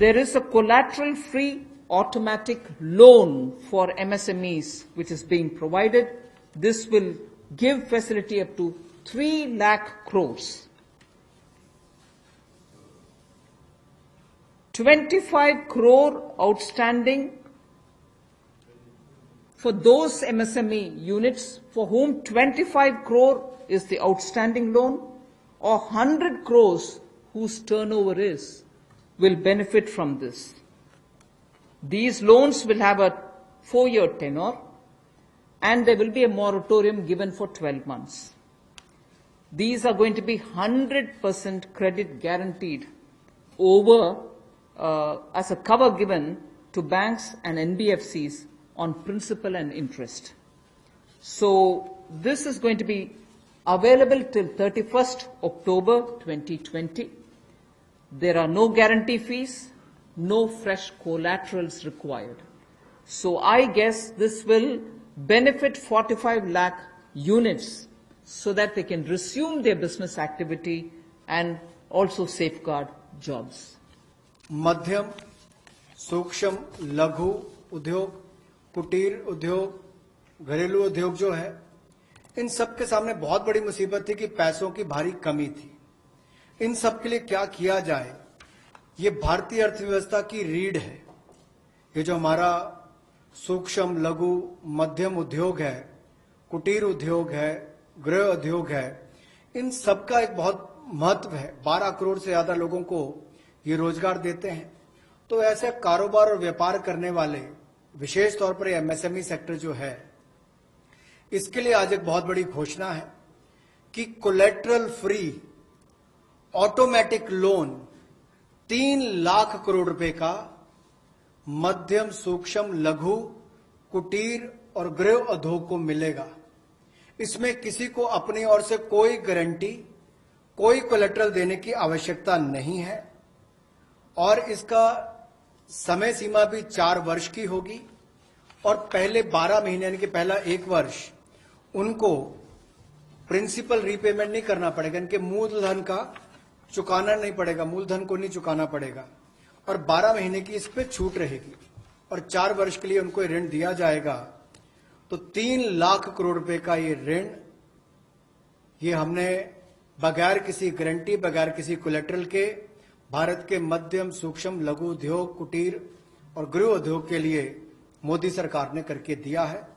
there is a collateral free automatic loan for MSMEs which is being provided. This will give facility up to 3 lakh crores. 25 crore outstanding for those MSME units for whom 25 crore is the outstanding loan, or 100 crores whose turnover is, will benefit from this. These loans will have a 4-year tenure, and there will be a moratorium given for 12 months. These are going to be 100% credit guaranteed over as a cover given to banks and NBFCs on principal and interest. So this is going to be available till 31st October 2020. There are no guarantee fees, no fresh collaterals required. So I guess this will benefit 45 lakh units so that they can resume their business activity and also safeguard jobs. मध्यम, सूक्ष्म, लघु उद्योग, कुटीर उद्योग, घरेलू उद्योग जो है, इन सब के सामने बहुत बड़ी मुसीबत थी कि पैसों की भारी कमी थी। इन सब के लिए क्या किया जाए, ये भारतीय अर्थव्यवस्था की रीढ़ है। ये जो हमारा सूक्ष्म, लघु, मध्यम उद्योग है, कुटीर उद्योग है, गृह उद्योग है, इन सब का एक बहुत महत्व है। 12 करोड़ से ज्यादा लोगों को ये रोजगार देते हैं। तो ऐसे कारोबार और व्यापार करने वाले, विशेष तौर पर एमएसएमई सेक्टर जो है, इसके लिए आज एक बहुत बड़ी घोषणा है कि collateral free automatic loan 3 lakh crore रुपए का मध्यम, सूक्ष्म, लघु, कुटीर और गृह उद्योग को मिलेगा। इसमें किसी को अपनी ओर से कोई गारंटी, कोई कोलैटरल देने की आवश्यकता नहीं है और इसका समय सीमा भी 4 वर्ष की होगी और पहले 12 महीने यानी कि पहला 1 वर्ष उनको प्रिंसिपल रीपेमेंट नहीं करना पड़ेगा, इनके मूलधन का चुकाना नहीं पड़ेगा, मूलधन को नहीं चुकाना पड़ेगा और 12 महीने की इस पे छूट रहेगी और 4 वर्ष के लिए उनको ऋण दिया जाएगा। तो 3 लाख करोड़ रुपए का ये ऋण, ये हमने बगैर किसी गारंटी, बगैर किसी कोलैटरल के भारत के मध्यम, सूक्ष्म, लघु उद्योग, कुटीर और गृह उद्योग के लिए मोदी सरकार ने करके दिया है।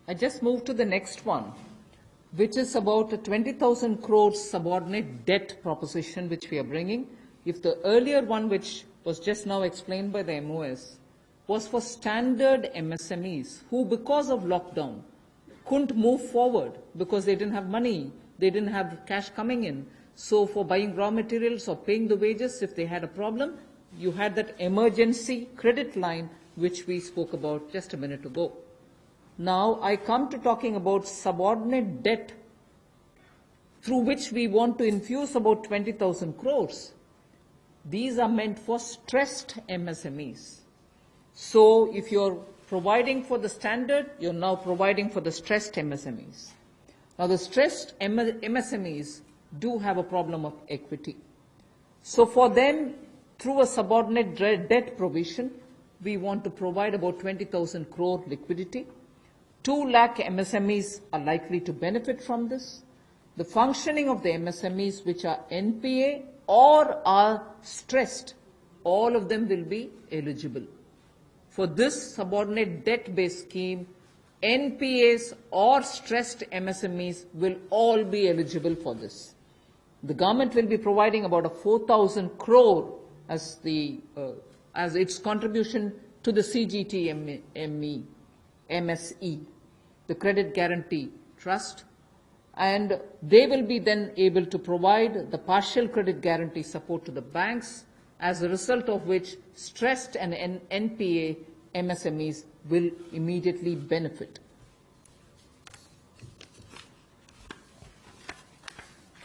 I just move to the next one, which is about a 20,000 crore subordinate debt proposition which we are bringing. If the earlier one, which was just now explained by the MOS, was for standard MSMEs who, because of lockdown, couldn't move forward because they didn't have money, they didn't have cash coming in. So for buying raw materials or paying the wages, if they had a problem, you had that emergency credit line which we spoke about just a minute ago. Now I come to talking about subordinate debt through which we want to infuse about 20,000 crores. These are meant for stressed MSMEs. So if you're providing for the standard, you're now providing for the stressed MSMEs. Now the stressed MSMEs do have a problem of equity. So for them, through a subordinate debt provision, we want to provide about 20,000 crore liquidity. 2 lakh MSMEs are likely to benefit from this. The functioning of the MSMEs which are NPA or are stressed, all of them will be eligible. For this subordinate debt-based scheme, NPAs or stressed MSMEs will all be eligible for this. The government will be providing about a 4,000 crore as its contribution to the CGTME, MSE, the Credit Guarantee Trust, and they will be then able to provide the partial credit guarantee support to the banks, as a result of which stressed and NPA MSMEs will immediately benefit.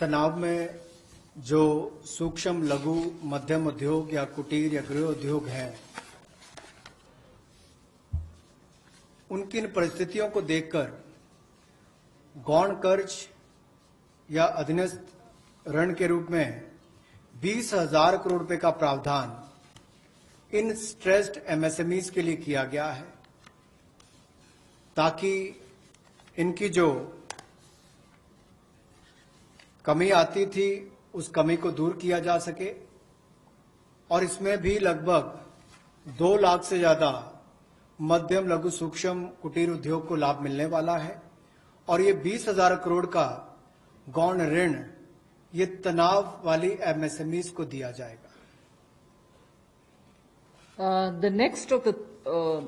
तनाव में जो सूक्ष्म, लघु, मध्यम उद्योग या कुटीर या गृह उद्योग हैं, उनकी इन परिस्थितियों को देखकर गौण कर्ज या अधीनस्थ ऋण के रूप में 20,000 करोड़ रुपए का प्रावधान इन स्ट्रेस्ड एमएसएमईज के लिए किया गया है, ताकि इनकी जो कमी आती थी उस कमी को दूर किया जा सके। और इसमें भी लगभग 2 लाख से ज्यादा मध्यम लघु सूक्ष्म कुटीर उद्योग को लाभ मिलने वाला है। और ये 20,000 करोड़ का गौण ऋण ये तनाव वाली एमएसएमईज को दिया जाएगा। The next of the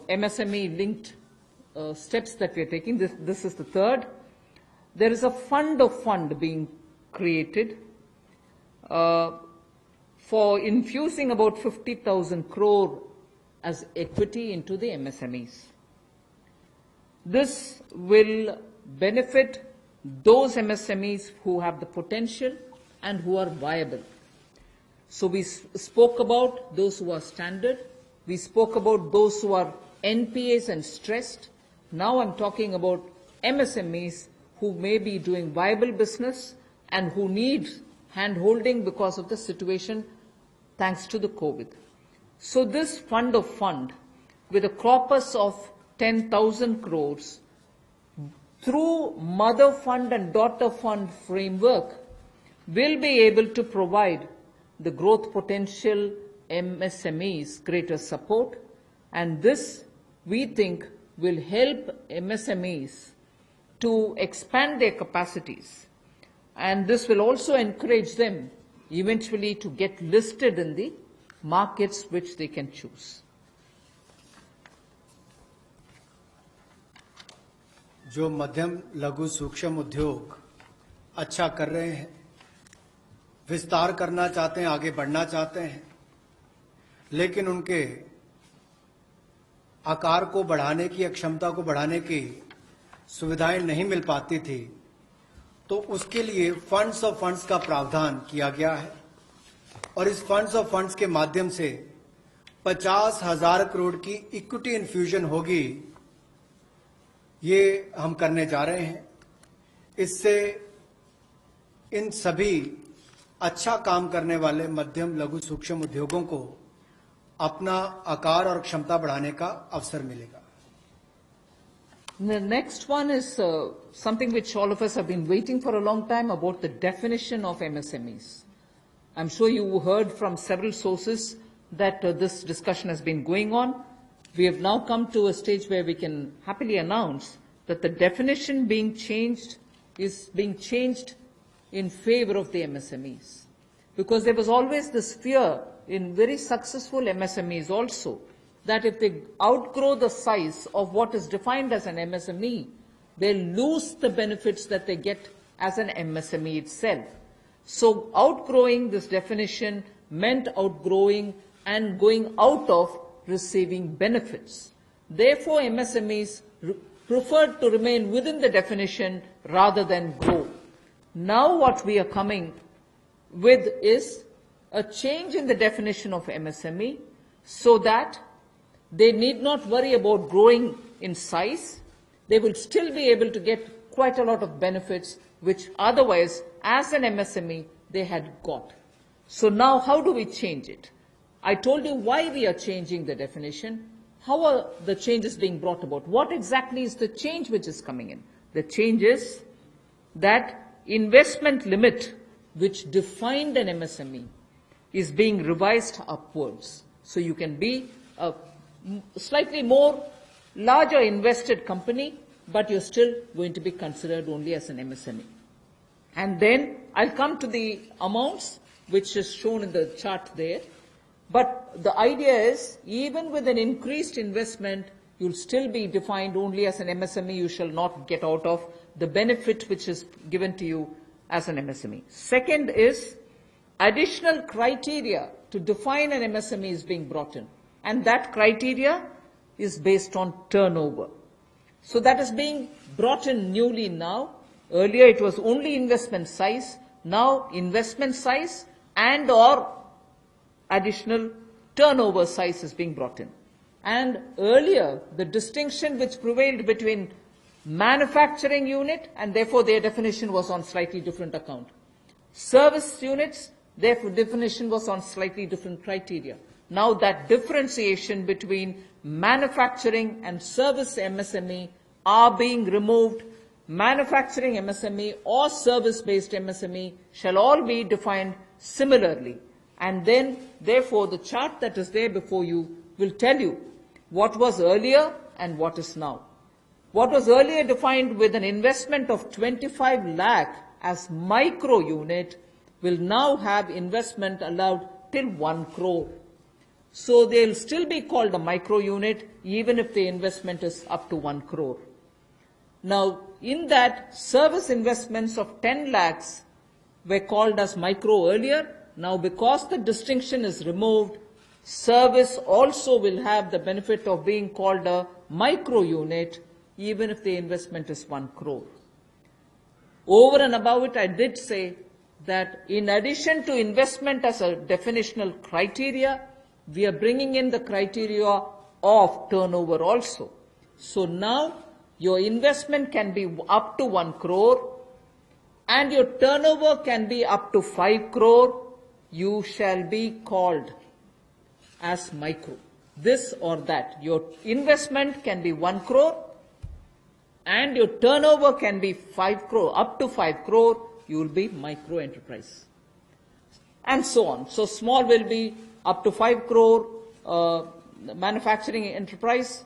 MSME linked steps that we are taking, this is the third. There is a fund of fund being created for infusing about 50,000 crore as equity into the MSMEs. This will benefit those MSMEs who have the potential and who are viable. So we spoke about those who are standard. We spoke about those who are NPAs and stressed. Now I'm talking about MSMEs who may be doing viable business and who need hand-holding because of the situation thanks to the COVID. So this fund of fund, with a corpus of 10,000 crores, through mother fund and daughter fund framework, will be able to provide the growth potential MSMEs greater support, and this we think will help MSMEs to expand their capacities, and this will also encourage them eventually to get listed in the markets which they can choose. जो मध्यम लघु सूक्ष्म उद्योग अच्छा कर रहे हैं, विस्तार करना चाहते हैं, आगे बढ़ना चाहते हैं, लेकिन उनके आकार को बढ़ाने की, क्षमता को बढ़ाने की सुविधाएं नहीं मिल पाती थी, तो उसके लिए फंड्स ऑफ फंड्स का प्रावधान किया गया है। और इस फंड्स ऑफ फंड्स के माध्यम से 50,000 करोड़ की इक्विटी इन्फ्यूजन होगी, ये हम करने जा रहे हैं। इससे इन सभी अच्छा काम करने वाले मध्यम लघु सूक्ष्म उद्योगों को अपना आकार और क्षमता बढ़ाने का अवसर मिलेगा। The next one is something which all of us have been waiting for a long time, about the definition of MSMEs. I'm sure you heard from several sources that this discussion has been going on. We have now come to a stage where we can happily announce that the definition being changed is being changed in favor of the MSMEs. Because there was always this fear in very successful MSMEs also, that if they outgrow the size of what is defined as an MSME, they lose the benefits that they get as an MSME itself. So outgrowing this definition meant outgrowing and going out of receiving benefits. Therefore, MSMEs preferred to remain within the definition rather than grow. Now what we are coming with is a change in the definition of MSME so that they need not worry about growing in size. They will still be able to get quite a lot of benefits which otherwise, as an MSME, they had got. So now how do we change it? I told you why we are changing the definition. How are the changes being brought about? What exactly is the change which is coming in? The change is that investment limit which defined an MSME is being revised upwards. So you can be a slightly more larger invested company, but you're still going to be considered only as an MSME. And then I'll come to the amounts which is shown in the chart there. But the idea is, even with an increased investment, you'll still be defined only as an MSME. You shall not get out of the benefit which is given to you as an MSME. Second is, additional criteria to define an MSME is being brought in. And that criteria is based on turnover. So that is being brought in newly now. Earlier it was only investment size. Now investment size and or additional turnover size is being brought in. And earlier, the distinction which prevailed between manufacturing unit, and therefore their definition was on slightly different account. Service units, Their definition was on slightly different criteria. Now that differentiation between manufacturing and service MSME are being removed. Manufacturing MSME or service-based MSME shall all be defined similarly. And then, therefore, the chart that is there before you will tell you what was earlier and what is now. What was earlier defined with an investment of 25 lakh as micro unit will now have investment allowed till 1 crore. So they'll still be called a micro unit even if the investment is up to 1 crore. Now, in that, service investments of 10 lakhs were called as micro earlier. Now, because the distinction is removed, service also will have the benefit of being called a micro unit even if the investment is 1 crore. Over and above it, I did say that in addition to investment as a definitional criteria, we are bringing in the criteria of turnover also. So now your investment can be up to 1 crore and your turnover can be up to 5 crore. You shall be called as micro. This or that. Your investment can be 1 crore and your turnover can be 5 crore, up to 5 crore, you will be micro enterprise. And so on. So small will be up to 5 crore, manufacturing enterprise.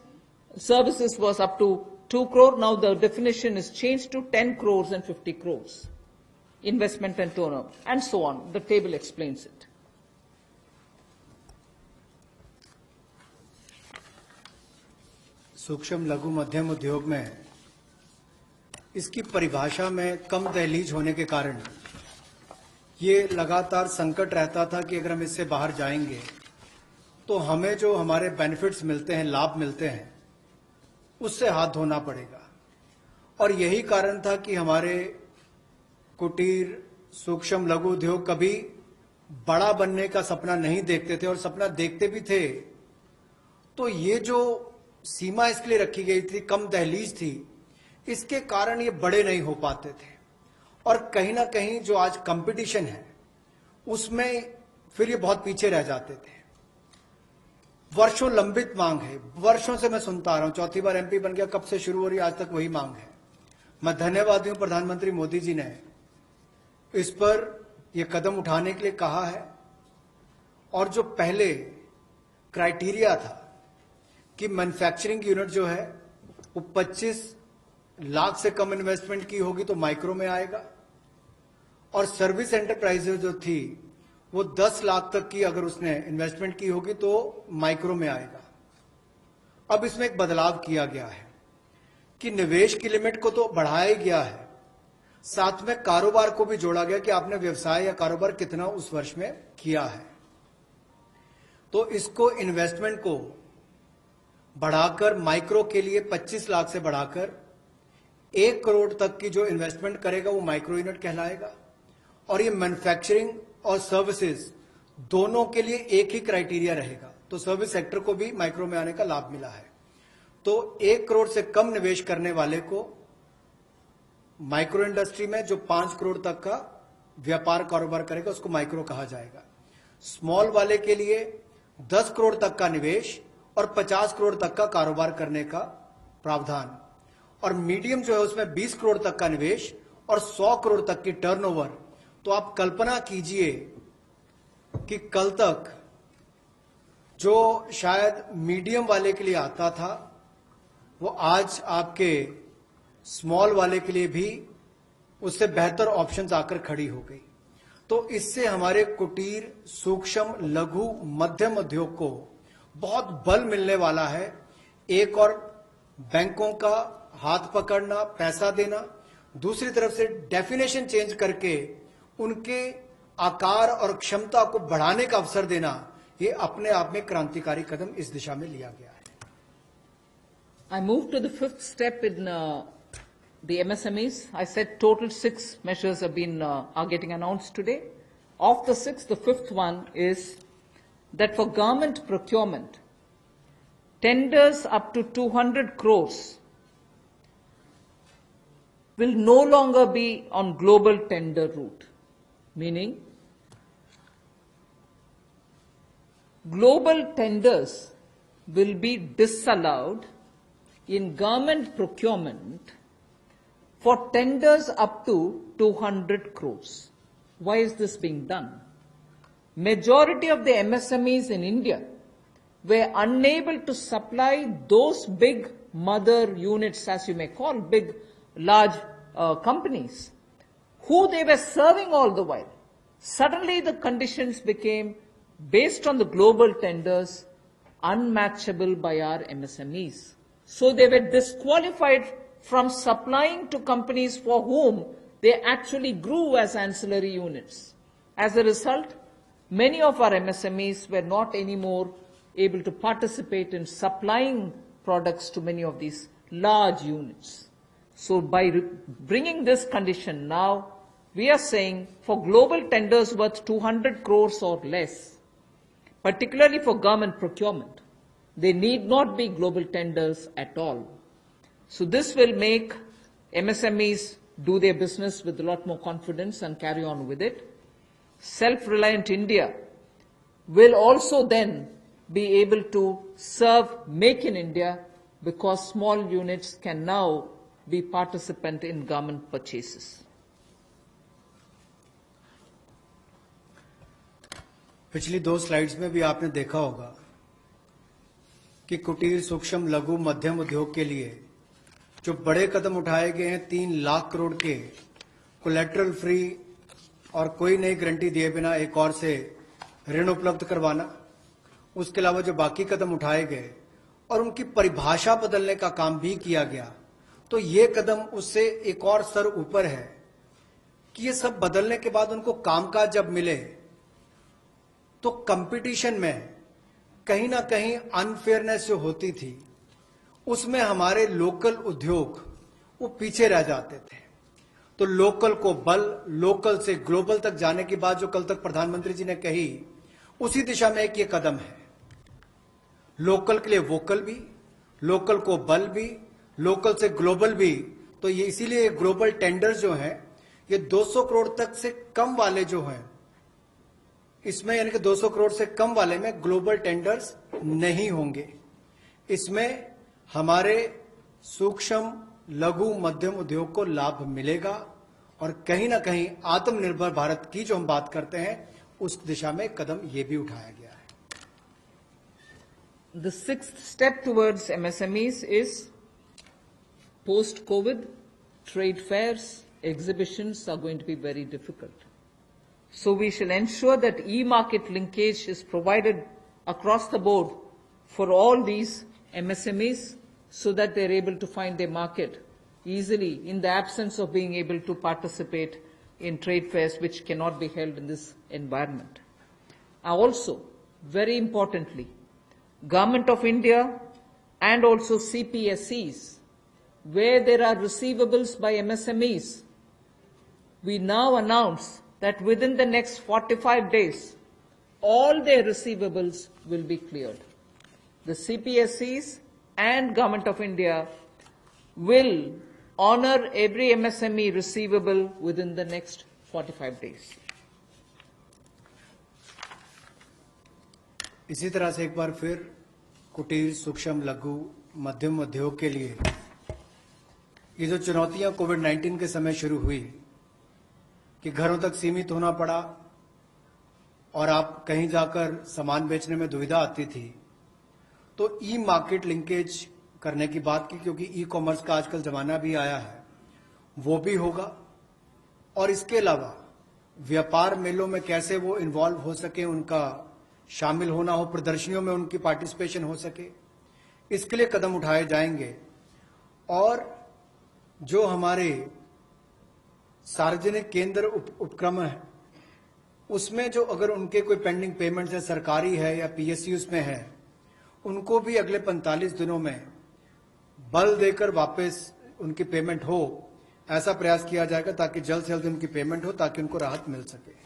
Services was up to 2 crore. Now the definition is changed to 10 crores and 50 crores. Investment and turnover, and so on. The table explains it. सूक्ष्म लघु मध्यम उद्योग में इसकी परिभाषा में कम दहलीज होने के कारण ये लगातार संकट रहता था कि अगर हम इससे बाहर जाएंगे तो हमें जो हमारे बेनिफिट्स मिलते हैं, लाभ मिलते हैं, उससे हाथ धोना पड़ेगा। और यही कारण था कि हमारे कुटीर सूक्ष्म लघु उद्योग कभी बड़ा बनने का सपना नहीं देखते थे, और सपना देखते भी थे तो ये जो सीमा इसके लिए रखी गई थी, कम दहलीज थी, इसके कारण ये बड़े नहीं हो पाते थे। और कहीं ना कहीं जो आज कंपटीशन है उसमें फिर ये बहुत पीछे रह जाते थे। वर्षों लंबित मांग है, वर्षों से मैं सुनता आ रहा हूं, चौथी बार एमपी बन गया, कब से शुरू हो रही, आज तक वही मांग है। मैं धन्यवादी हूं प्रधानमंत्री मोदी जी ने इस पर यह कदम उठाने के लिए कहा है। और जो पहले क्राइटेरिया था कि मैन्युफैक्चरिंग यूनिट जो है वो 25 लाख से कम इन्वेस्टमेंट की होगी तो माइक्रो में आएगा, और सर्विस एंटरप्राइजेज जो थी वो 10 लाख तक की अगर उसने इन्वेस्टमेंट की होगी तो माइक्रो में आएगा। अब इसमें एक बदलाव किया गया है कि निवेश की लिमिट को तो बढ़ाया गया है, साथ में कारोबार को भी जोड़ा गया कि आपने व्यवसाय या कारोबार कितना उस वर्ष में किया है। तो इसको इन्वेस्टमेंट को बढ़ाकर माइक्रो के लिए 25 लाख से बढ़ाकर 1 करोड़ तक की जो इन्वेस्टमेंट करेगा वो माइक्रो यूनिट कहलाएगा। और ये मैन्युफैक्चरिंग और सर्विसेज दोनों के लिए एक ही क्राइटेरिया रहेगा, तो सर्विस सेक्टर को भी माइक्रो में आने का लाभ मिला है। तो 1 करोड़ से कम निवेश करने वाले को माइक्रो इंडस्ट्री में जो 5 करोड़ तक का व्यापार कारोबार करेगा उसको माइक्रो कहा जाएगा। स्मॉल वाले के लिए 10 करोड़ तक का निवेश और 50 करोड़ तक का कारोबार करने का प्रावधान, और मीडियम जो है उसमें 20 करोड़ तक का निवेश और 100 करोड़ तक की टर्नओवर। तो आप कल्पना कीजिए कि कल तक जो शायद मीडियम वाले के लिए आता था वो आज आपके स्मॉल वाले के लिए भी उससे बेहतर ऑप्शंस आकर खड़ी हो गई। तो इससे हमारे कुटीर सूक्ष्म लघु मध्यम उद्योग को बहुत बल मिलने वाला है। एक और बैंकों का हाथ पकड़ना, पैसा देना, दूसरी तरफ से डेफिनेशन चेंज करके उनके आकार और क्षमता को बढ़ाने का अवसर देना, ये अपने आप में क्रांतिकारी कदम इस दिशा में लिया गया है। I move to the fifth step in the MSMEs. I said total 6 measures have been are getting announced today. Of the 6, the fifth one is that for government procurement, tenders up to 200 crores will no longer be on global tender route, meaning global tenders will be disallowed in government procurement for tenders up to 200 crores. Why is this being done? Majority of the MSMEs in India were unable to supply those big mother units, as you may call, big, large companies, who they were serving all the while. Suddenly the conditions became, based on the global tenders, unmatchable by our MSMEs. So they were disqualified from supplying to companies for whom they actually grew as ancillary units. As a result, many of our MSMEs were not anymore able to participate in supplying products to many of these large units. So by bringing this condition now, we are saying for global tenders worth 200 crores or less, particularly for government procurement, they need not be global tenders at all. So this will make MSMEs do their business with a lot more confidence and carry on with it. Self-reliant India will also then be able to serve Make in India, because small units can now be participant in government purchases. पिछली 2 slides में भी आपने देखा होगा कि कुटीर, सूक्ष्म, लघु, मध्यम उद्योग के लिए जो बड़े कदम उठाए गए हैं, 3 लाख करोड़ के कोलैटरल फ्री और कोई नई गारंटी दिए बिना एक और से ऋण उपलब्ध करवाना, उसके अलावा जो बाकी कदम उठाए गए और उनकी परिभाषा बदलने का काम भी किया गया, तो ये कदम उससे एक और स्तर ऊपर है कि ये सब बदलने के बाद उनको कामकाज जब मिले तो कंपटीशन में कहीं ना कहीं अनफेयरनेस जो होती थी, उसमें हमारे लोकल उद्योग वो पीछे रह जाते थे। तो लोकल को बल, लोकल से ग्लोबल तक जाने की बात जो कल तक प्रधानमंत्री जी ने कही, उसी दिशा में एक ये कदम है। लोकल के लिए वोकल भी, लोकल को बल भी, लोकल से ग्लोबल भी। तो ये इसीलिए ग्लोबल टेंडर्स जो हैं, ये 200 करोड़ तक से कम वाले जो हैं, इसमें यानी कि 200 करोड़ से कम वाले में ग्लोबल टेंडर्स नहीं होंगे। इसमें हमारे सूक्ष्म, लघु, मध्यम उद्योग को लाभ मिलेगा और कहीं ना कहीं आत्मनिर्भर भारत की जो हम बात करते हैं, उस दिशा में कदम ये भी उठाया गया है। The 6th step towards MSMEs is post-COVID trade fairs, exhibitions are going to be very difficult. So we shall ensure that e-market linkage is provided across the board for all these MSMEs so that they're able to find their market easily in the absence of being able to participate in trade fairs which cannot be held in this environment. Also, very importantly, Government of India and also CPSEs, where there are receivables by MSMEs, we now announce that within the next 45 days, all their receivables will be cleared. The CPSEs and Government of India will honor every MSME receivable within the next 45 days. इसी तरह से एक बार फिर कुटीर, सूक्ष्म, लघु, मध्यम उद्योग के लिए ये जो चुनौतियां कोविड-19 के समय शुरू हुई कि घरों तक सीमित होना पड़ा और आप कहीं जाकर सामान बेचने में दुविधा आती थी, तो ई मार्केट लिंकेज करने की बात की, क्योंकि ई कॉमर्स का आजकल जमाना भी आया है, वो भी होगा। और इसके अलावा व्यापार मेलों में कैसे वो इन्वॉल्व हो सके, उनका शामिल होना हो, प्रदर्शनियों में उनकी पार्टिसिपेशन हो सके, इसके लिए कदम उठाए जाएंगे। और जो हमारे सार्वजनिक केंद्र उपक्रम है, उसमें जो अगर उनके कोई पेंडिंग पेमेंट्स है, सरकारी है या पीएसयूज में है, उनको भी अगले 45 दिनों में बल देकर वापस उनकी पेमेंट हो, ऐसा प्रयास किया जाएगा ताकि जल्द से जल्द उनकी पेमेंट हो, ताकि उनको राहत मिल सके।